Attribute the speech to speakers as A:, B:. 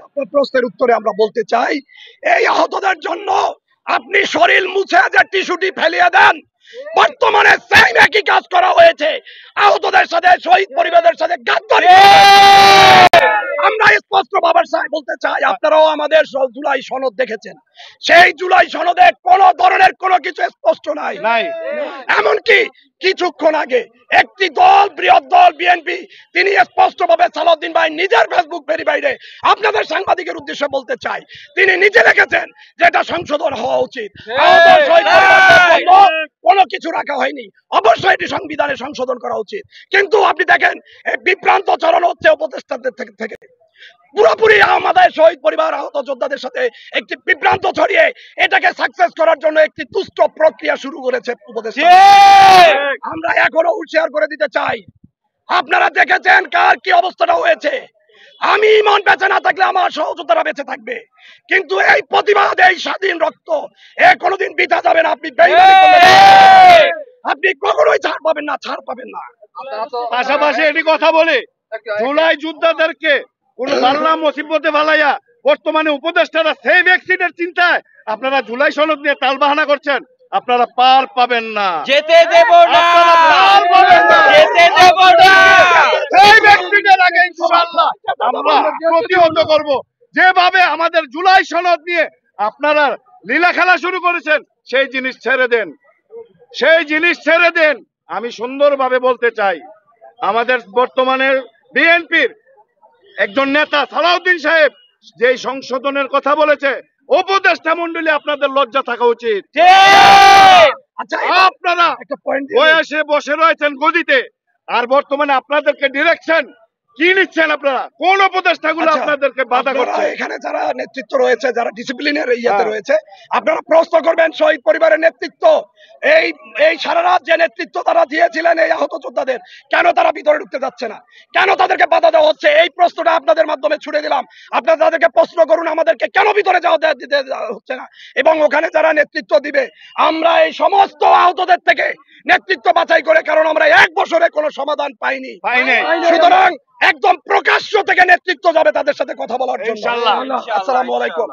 A: আপনার প্রশ্নের উত্তরে আমরা বলতে চাই, এই আহতদের জন্য আপনি শরীর মুছে যে টিস্যুটি ফেলিয়ে দেন, বর্তমানে সেম একই কাজ করা হয়েছে আহতদের সাথে, শহীদ পরিবারের সাথে গাদ্দারি। আমরা স্পষ্ট ভাবে বলতে চাই, আপনারাও আমাদের জুলাই সনদ দেখেছেন, সেই জুলাই সনদে কোন ধরনের কোনো কিছু স্পষ্ট নাই। এমনকি কিছুক্ষণ আগে একটি দল, বৃহৎ দল বিএনপি, তিনি স্পষ্ট ভাবে সালাউদ্দিন ভাই নিজের ফেসবুক ভেরিফাইডে আপনাদের সাংবাদিকের উদ্দেশ্যে বলতে চাই, তিনি নিজে লিখেছেন যে এটা সংশোধন হওয়া উচিত। কোনো কিছু রাখা হয়নি, অবশ্যই এটি সংবিধানে সংশোধন করা উচিত। কিন্তু আপনি দেখেন বিভ্রান্ত চরণ হচ্ছে উপদেষ্টাদের থেকে পুরোপুরি আমাদের শহীদ পরিবার, আহত যোদ্ধাদের সাথে একটি বিভ্রান্ত ছড়িয়ে এটাকে সাকসেস করার জন্য একটি দুষ্ট প্রক্রিয়া শুরু করেছে উপদেষ্টা। আমরা এখনো হুঁশিয়ার করে দিতে চাই, আপনারা দেখেছেন কার কি অবস্থাটা হয়েছে। আমি ইমান বেঁচে না থাকলে আমার সহযোদ্ধারা বেঁচে থাকবে, কিন্তু এই প্রতিবাদ, এই স্বাধীন রক্ত কোনোদিন বৃথা যাবে না। আপনি কখনোই ছাড় পাবেন না, ছাড় পাবেন না।
B: পাশাপাশি এটি কথা বলে জুলাই যোদ্ধাদেরকে কোন বাংলা মুসিবতে ফালাইয়া বর্তমানে উপদেষ্টারা সেই ভ্যাকসিনের চিন্তায় আপনারা জুলাই সনদ নিয়ে তালবাহানা করছেন, আপনারা পার পাবেন না,
C: যেতে দেব না,
B: পার পাবেন না,
C: যেতে দেব না।
B: সেই ভ্যাকসিনের আগে ইনশাআল্লাহ আমরা প্রতিহত করব। যেভাবে আমাদের জুলাই সনদ নিয়ে আপনারা লীলা খেলা শুরু করেছেন, সেই জিনিস ছেড়ে দেন, সেই জিনিস ছেড়ে দেন। আমি সুন্দরভাবে বলতে চাই, আমাদের বর্তমানে বিএনপির একজন নেতা সালাউদ্দিন সাহেব যে সংশোধনের কথা বলেছে, উপদেষ্টা মন্ডলী আপনাদের লজ্জা থাকা উচিত। আপনারা বয়সে বসে রয়েছেন গদিতে, আর বর্তমানে আপনাদেরকে ডিরেকশন কি নিচ্ছেন? আপনারা কোন উপদেষ্টাগুলো আপনাদেরকে বাধা করছে?
A: এখানে যারা নেতৃত্ব রয়েছে, যারা ডিসিপ্লিনের ইয়াতে রয়েছে, আপনারা প্রশ্ন করবেন শহীদ পরিবারের নেতৃত্ব, এই সারা রাত যে নেতৃত্ব তারা দিয়েছিলেন এই আহত যোদ্ধাদের, কেন তারা ভিতরে ঢুকতে যাচ্ছে না, কেন তাদেরকে বাধা দেওয়া হচ্ছে? এই প্রশ্নটা আপনাদের মাধ্যমে ছুড়ে দিলাম, আপনারা তাদেরকে প্রশ্ন করুন আমাদেরকে কেন ভিতরে যাওয়া দিতে হচ্ছে না। এবং ওখানে যারা নেতৃত্ব দিবে, আমরা এই সমস্ত আহতদের থেকে নেতৃত্ব বাছাই করে, কারণ আমরা 1 বছরে কোনো সমাধান পাইনি, সুতরাং একদম প্রকাশ্য থেকে নেতৃত্ব যাবে তাদের সাথে কথা বলার জন্য।
B: ইনশাআল্লাহ।
A: আসসালামু আলাইকুম।